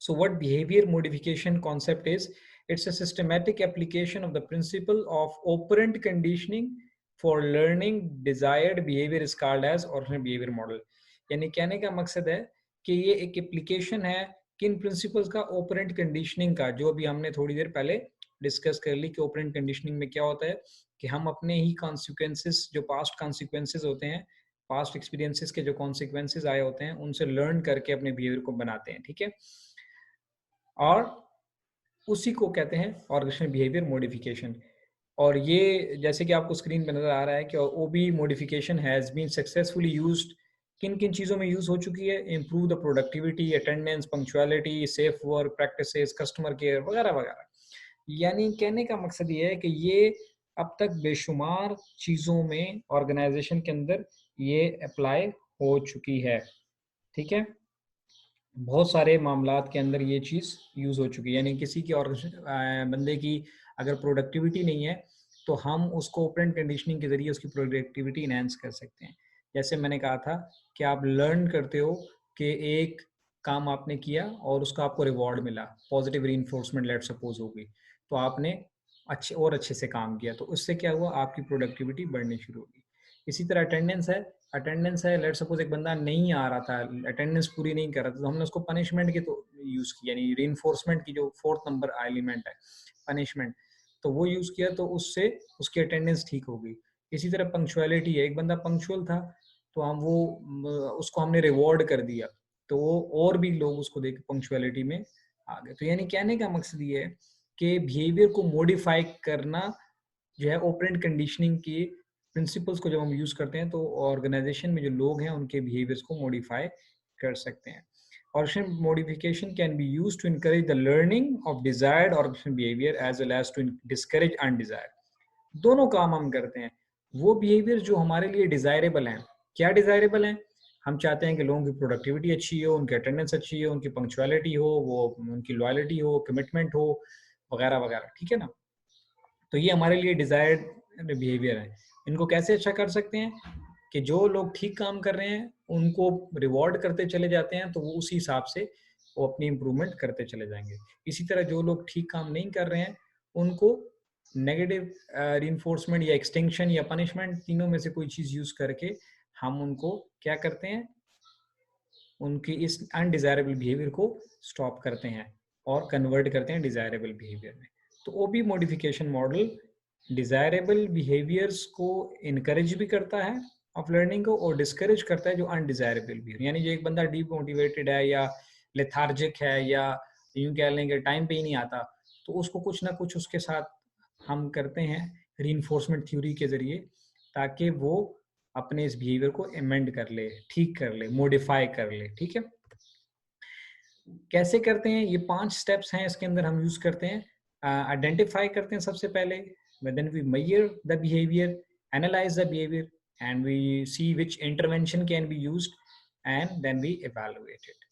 So what behavior modification concept is? It's a systematic application of the principle of operant conditioning for learning desired behavior is called as original behavior model. यानी कहने का मकसद है कि ये एक application है किन प्रिंसिपल्स का, ओपरेंट कंडीशनिंग का, जो अभी हमने थोड़ी देर पहले डिस्कस कर ली कि ओपरेंट कंडीशनिंग में क्या होता है कि हम अपने ही कॉन्सिक्वेंसेस, जो पास्ट कॉन्सिक्वेंसेस होते हैं, पास्ट एक्सपीरियंसेस के जो कॉन्सिक्वेंसेस आए होते हैं, उनसे लर्न करके अपने बिहेवियर को बनाते हैं, ठीक है। और उसी को कहते हैं ऑर्गेनाइजेशनल बिहेवियर मॉडिफिकेशन। और ये जैसे कि आपको स्क्रीन पे नजर आ रहा है कि OB modification has been successfully used, किन किन चीज़ों में यूज हो चुकी है? Improve the productivity, attendance, punctuality, safe work practices, customer care वगैरह वगैरह। यानी कहने का मकसद ये है कि ये अब तक बेशुमार चीज़ों में ऑर्गेनाइजेशन के अंदर ये अप्लाई हो चुकी है, ठीक है। बहुत सारे मामलात के अंदर ये चीज़ यूज़ हो चुकी है। यानी किसी की और बंदे की अगर प्रोडक्टिविटी नहीं है तो हम उसको ऑपरेंट कंडीशनिंग के ज़रिए उसकी प्रोडक्टिविटी इनहेंस कर सकते हैं। जैसे मैंने कहा था कि आप लर्न करते हो कि एक काम आपने किया और उसका आपको रिवॉर्ड मिला, पॉजिटिव रीइंफोर्समेंट लेट सपोज होगी, तो आपने अच्छे से काम किया, तो उससे क्या हुआ, आपकी प्रोडक्टिविटी बढ़नी शुरू होगी। इसी तरह अटेंडेंस है, लेट सपोज एक बंदा नहीं आ रहा था, अटेंडेंस पूरी नहीं कर रहा था, तो हमने उसको पनिशमेंट के तो यूज़ किया, यानी रीइंफोर्समेंट की जो फोर्थ नंबर एलिमेंट है पनिशमेंट, तो वो यूज़ किया, तो उससे उसकी अटेंडेंस ठीक हो गई। इसी तरह पंक्चुअलिटी है, एक बंदा पंक्चुअल था तो हम उसको हमने रिवॉर्ड कर दिया, तो वो और भी लोग उसको देख पंक्चुअलिटी में आ गए। तो यानी कहने का मकसद ये है कि बिहेवियर को मॉडिफाई करना जो है ऑपरेंट कंडीशनिंग की प्रिंसिपल्स को जब हम यूज करते हैं तो ऑर्गेनाइजेशन में जो लोग हैं उनके बिहेवियर्स को मॉडिफाई कर सकते हैं। Organizational modification can be used to encourage the learning of desired organizational behavior as well as to discourage undesired। दोनों काम हम करते हैं। वो बिहेवियर जो हमारे लिए डिजायरेबल हैं, क्या डिजायरेबल हैं? हम चाहते हैं कि लोगों की प्रोडक्टिविटी अच्छी हो, उनकी अटेंडेंस अच्छी हो, उनकी पंक्चुअलिटी हो, वो उनकी लॉयल्टी हो, कमिटमेंट हो, वगैरह वगैरह, ठीक है ना। तो ये हमारे लिए डिजायर्ड बिहेवियर है। इनको कैसे अच्छा कर सकते हैं कि जो लोग ठीक काम कर रहे हैं उनको रिवॉर्ड करते चले जाते हैं, तो वो उसी हिसाब से वो अपनी इम्प्रूवमेंट करते चले जाएंगे। इसी तरह जो लोग ठीक काम नहीं कर रहे हैं उनको नेगेटिव रीइंफोर्समेंट या एक्सटेंशन या पनिशमेंट, तीनों में से कोई चीज़ यूज करके हम उनको क्या करते हैं, उनकी इस अनडिजायरेबल बिहेवियर को स्टॉप करते हैं और कन्वर्ट करते हैं डिजायरेबल बिहेवियर में। तो ओबी मॉडिफिकेशन मॉडल डिजायरेबल बिहेवियर्स को इनकरेज भी करता है ऑफ लर्निंग को, और डिस्करेज करता है जो अनडिजायरेबल बिहेवियर, यानी जो एक बंदा डीमोटिवेटेड है या लेथार्जिक है या यूं कह लेंगे टाइम पे ही नहीं आता, तो उसको कुछ ना कुछ उसके साथ हम करते हैं रीइंफोर्समेंट थ्योरी के जरिए, ताकि वो अपने इस बिहेवियर को अमेंड कर ले, ठीक कर ले, मॉडिफाई कर ले, ठीक है। कैसे करते हैं? ये 5 स्टेप्स हैं इसके अंदर हम यूज करते हैं। आइडेंटिफाई करते हैं सबसे पहले, then we measure the behaviour, analyse the behaviour, and we see which intervention can be used, and then we evaluate it.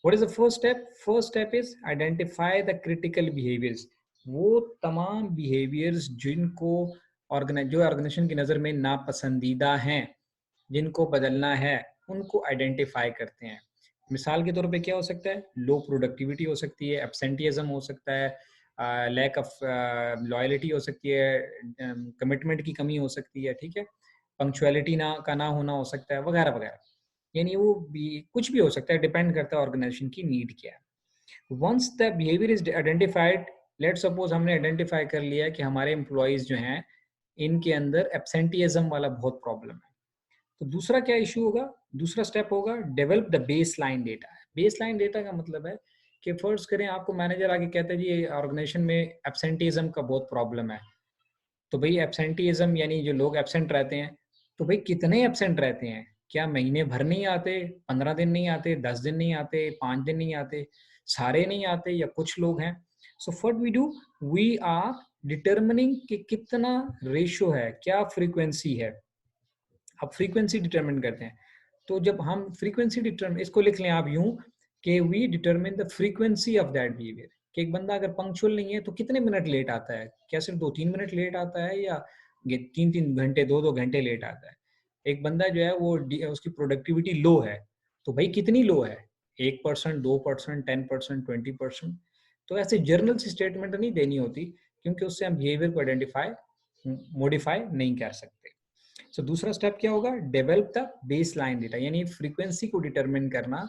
What is the first step? First step is identify the critical behaviours. वो तमाम behaviours जिनको organisation की नज़र में नापसंदीदा हैं, जिनको बदलना है, उनको आइडेंटिफाई करते हैं। मिसाल के तौर पे क्या हो सकता है? लो प्रोडक्टिविटी हो सकती है, एब्सेंटिज्म हो सकता है, लैक ऑफ लॉयल्टी हो सकती है, कमिटमेंट की कमी हो सकती है, ठीक है, पंक्चुअलिटी ना होना हो सकता है, वगैरह वगैरह। यानी वो भी कुछ भी हो सकता है, डिपेंड करता है ऑर्गेनाइजेशन की नीड क्या है। Once the behaviour is identified, let suppose हमने आइडेंटिफाई कर लिया कि हमारे एम्प्लॉयज जो हैं इनके अंदर एब्सेंटिज्म वाला बहुत प्रॉब्लम है, तो दूसरा क्या इशू होगा? दूसरा स्टेप होगा develop the base line data. Base line data का मतलब है कि फर्ज करें आपको मैनेजर आके कहता है जी ऑर्गेनाइजेशन में एब्सेंटिज्म का बहुत प्रॉब्लम है, तो भाई एब्सेंटिज्म यानी जो लोग एब्सेंट रहते हैं, तो भाई कितने एब्सेंट रहते हैं? क्या महीने भर नहीं आते, 15 दिन नहीं आते, 10 दिन नहीं आते, 5 दिन नहीं आते, सारे नहीं आते, या कुछ लोग हैं? So what we do, we are determining कि कितना रेशियो है, क्या फ्रीक्वेंसी है। अब फ्रीक्वेंसी डिटरमिन करते हैं, तो जब हम फ्रीक्वेंसी डिटरमिन, इसको लिख लें आप यूं कि we determine the frequency of that behaviour, कि एक बंदा अगर पंक्चुअल नहीं है तो कितने मिनट लेट आता है, क्या सिर्फ 2-3 मिनट लेट आता है, या 3-3 घंटे, 2-2 घंटे लेट आता है। एक बंदा जो है वो उसकी प्रोडक्टिविटी लो है, तो भाई कितनी लो है? 1%, 2%, 10%, 20%। तो ऐसे जर्नल स्टेटमेंट नहीं देनी होती, क्योंकि उससे हम बिहेवियर को आइडेंटिफाई मॉडिफाई नहीं कर सकते। सो दूसरा स्टेप क्या होगा, develop the base line data, यानी फ्रीक्वेंसी को डिटरमिन करना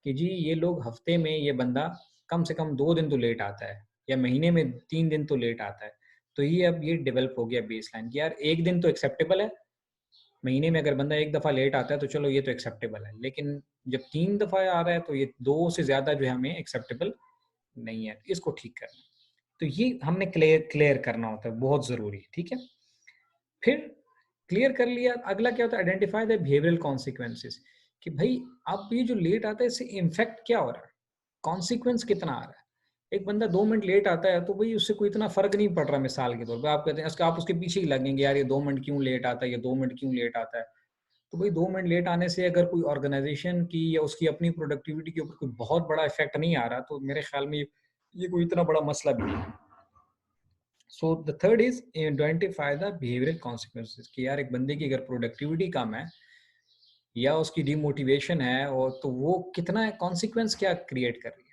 कि जी ये लोग हफ्ते में, ये बंदा कम से कम 2 दिन तो लेट आता है, या महीने में 3 दिन तो लेट आता है। तो ये अब ये डेवलप हो गया बेस लाइन कि यार एक दिन तो एक्सेप्टेबल है, महीने में अगर बंदा एक दफ़ा लेट आता है तो चलो ये तो एक्सेप्टेबल है, लेकिन जब 3 दफ़ा आ रहा है तो ये 2 से ज़्यादा जो है हमें एक्सेप्टेबल नहीं है, इसको ठीक करना। तो ये हमने क्लियर करना होता है, बहुत ज़रूरी, ठीक है। फिर क्लियर कर लिया, अगला क्या होता है, आइडेंटिफाई द बिहेवियरल कॉन्सिक्वेंसेस, कि भाई अब ये जो लेट आता है इससे इम्फेक्ट क्या हो रहा है, कॉन्सिक्वेंस कितना आ रहा है। एक बंदा 2 मिनट लेट आता है तो भाई उससे कोई इतना फर्क नहीं पड़ रहा, मिसाल के तौर पे आप कहते हैं आप उसके पीछे ही लगेंगे, यार ये 2 मिनट क्यों लेट आता है, ये 2 मिनट क्यों लेट आता है। तो भाई 2 मिनट लेट आने से अगर कोई ऑर्गेनाइजेशन की या उसकी अपनी प्रोडक्टिविटी के ऊपर कोई बहुत बड़ा इफेक्ट नहीं आ रहा, तो मेरे ख्याल में ये कोई इतना बड़ा मसला भी नहीं है। So the third is identify the behavioural consequences, कि यार एक बंदे की अगर प्रोडक्टिविटी कम है या उसकी डिमोटिवेशन है, और तो वो कितना कॉन्सिक्वेंस क्या क्रिएट कर रही है।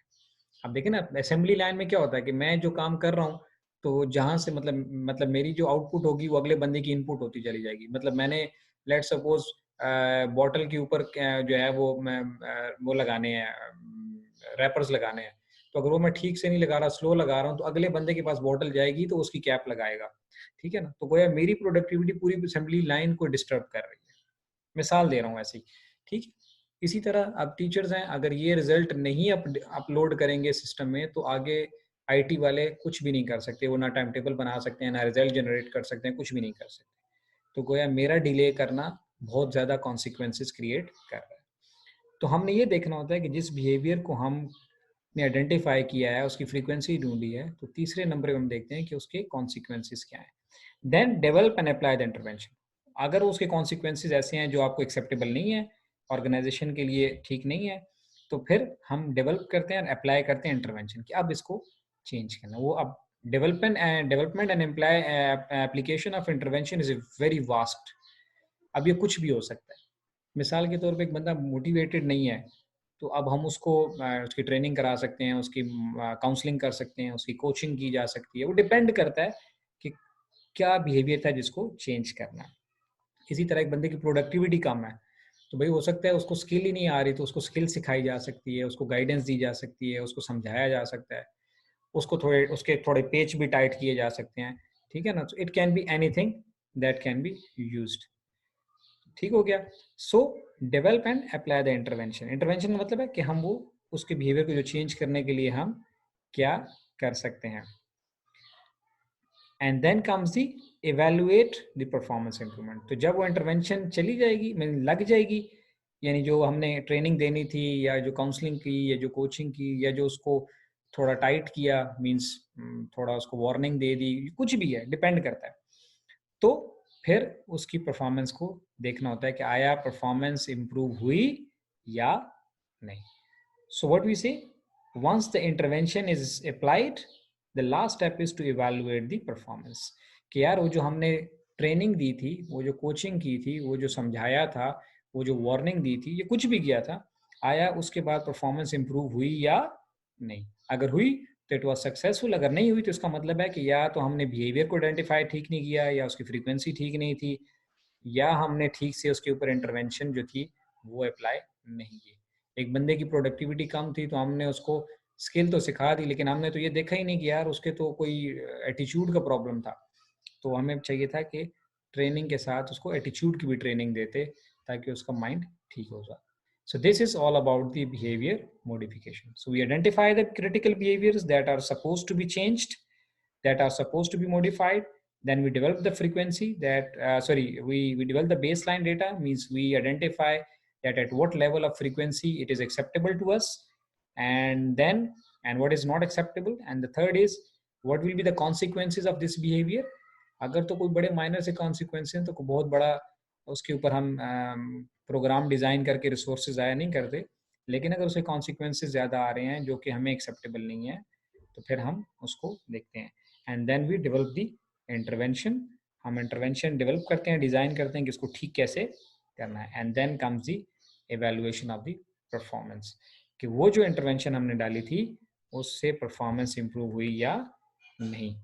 अब देखिए ना, असेंबली लाइन में क्या होता है कि मैं जो काम कर रहा हूँ, तो जहाँ से मतलब मेरी जो आउटपुट होगी वो अगले बंदे की इनपुट होती चली जाएगी। मतलब मैंने लेट सपोज बॉटल के ऊपर जो है वो लगाने हैं, रैपर्स लगाने हैं। तो अगर वो मैं ठीक से नहीं लगा रहा, स्लो लगा रहा हूँ, तो अगले बंदे के पास बॉटल जाएगी तो उसकी कैप लगाएगा, ठीक है ना। तो गोया मेरी प्रोडक्टिविटी पूरी असेंबली लाइन को डिस्टर्ब कर रही है। मिसाल दे रहा हूँ ऐसी, ठीक है। इसी तरह अब टीचर्स हैं, अगर ये रिजल्ट नहीं अपलोड करेंगे सिस्टम में, तो आगे आईटी वाले कुछ भी नहीं कर सकते। वो ना टाइम टेबल बना सकते हैं, ना रिजल्ट जनरेट कर सकते हैं, कुछ भी नहीं कर सकते। तो गोया मेरा डिले करना बहुत ज़्यादा कॉन्सिक्वेंसेस क्रिएट कर रहा है। तो हमने ये देखना होता है कि जिस बिहेवियर को हमने आइडेंटिफाई किया है, उसकी फ्रीक्वेंसी ढूंढी है, तो तीसरे नंबर पे हम देखते हैं कि उसके कॉन्सिक्वेंसेस क्या हैं। Then develop and apply the intervention. अगर उसके कॉन्सिक्वेंसेस ऐसे हैं जो आपको एक्सेप्टेबल नहीं है, ऑर्गेनाइजेशन के लिए ठीक नहीं है, तो फिर हम डेवलप करते हैं और अप्लाई करते हैं इंटरवेंशन कि अब इसको चेंज करना। वो अब development and employ application of intervention is very vast. अब ये कुछ भी हो सकता है। मिसाल के तौर पे एक बंदा मोटिवेटेड नहीं है, तो अब हम उसको उसकी ट्रेनिंग करा सकते हैं, उसकी काउंसलिंग कर सकते हैं, उसकी कोचिंग की जा सकती है। वो डिपेंड करता है कि क्या बिहेवियर था जिसको चेंज करना है। इसी तरह एक बंदे की प्रोडक्टिविटी कम है, तो भाई हो सकता है उसको स्किल ही नहीं आ रही, तो उसको स्किल सिखाई जा सकती है, उसको गाइडेंस दी जा सकती है, उसको समझाया जा सकता है, उसको उसके थोड़े पेच भी टाइट किए जा सकते हैं, ठीक है ना। तो it can be anything that can be used. ठीक हो गया। सो develop and apply the intervention. Intervention का मतलब है कि हम वो उसके बिहेवियर को जो चेंज करने के लिए हम क्या कर सकते हैं। And then comes the evaluate the performance improvement. तो जब वो इंटरवेंशन चली जाएगी, मीन लग जाएगी, यानी जो हमने ट्रेनिंग देनी थी, या जो काउंसलिंग की, या जो कोचिंग की, या जो उसको थोड़ा टाइट किया, मीन्स थोड़ा उसको वार्निंग दे दी, कुछ भी है, डिपेंड करता है। तो फिर उसकी परफॉर्मेंस को देखना होता है कि आया परफॉर्मेंस इंप्रूव हुई या नहीं। सो व्हाट वी से, once the intervention is applied, the last step is to evaluate the performance। कि यार वो जो हमने ट्रेनिंग दी थी, वो जो कोचिंग की थी, वो जो समझाया था, वो जो वार्निंग दी थी, ये कुछ भी किया था, आया उसके बाद परफॉर्मेंस इंप्रूव हुई या नहीं। अगर हुई तो इट वाज सक्सेसफुल, अगर नहीं हुई तो इसका मतलब है कि या तो हमने बिहेवियर को आइडेंटिफाई ठीक नहीं किया, या उसकी फ्रीक्वेंसी ठीक नहीं थी, या हमने ठीक से उसके ऊपर इंटरवेंशन जो थी वो अप्लाई नहीं की। एक बंदे की प्रोडक्टिविटी कम थी तो हमने उसको स्किल तो सिखा दी, लेकिन हमने तो ये देखा ही नहीं कि यार उसके तो कोई एटीट्यूड का प्रॉब्लम था। तो हमें चाहिए था कि ट्रेनिंग के साथ उसको एटीट्यूड की भी ट्रेनिंग देते, ताकि उसका माइंड ठीक हो जाए। So this is all about the behavior modification. So we identify the critical behaviors that are supposed to be changed, that are supposed to be modified. Then we develop the frequency that, we develop the baseline data, means we identify that at what level of frequency it is acceptable to us, and then, and what is not acceptable. And the third is, what will be the consequences of this behavior। अगर तो कोई बड़े minor से consequence हैं तो कोई बहुत बड़ा उसके ऊपर हम प्रोग्राम डिज़ाइन करके रिसोर्सेज ज़ाया नहीं करते, लेकिन अगर उसके कॉन्सिक्वेंसेज ज़्यादा आ रहे हैं जो कि हमें एक्सेप्टेबल नहीं है, तो फिर हम उसको देखते हैं। And then we develop the intervention. हम इंटरवेंशन डेवलप करते हैं, डिज़ाइन करते हैं कि इसको ठीक कैसे करना है। And then comes the evaluation of the performance, कि वो जो इंटरवेंशन हमने डाली थी उससे परफॉर्मेंस इंप्रूव हुई या नहीं।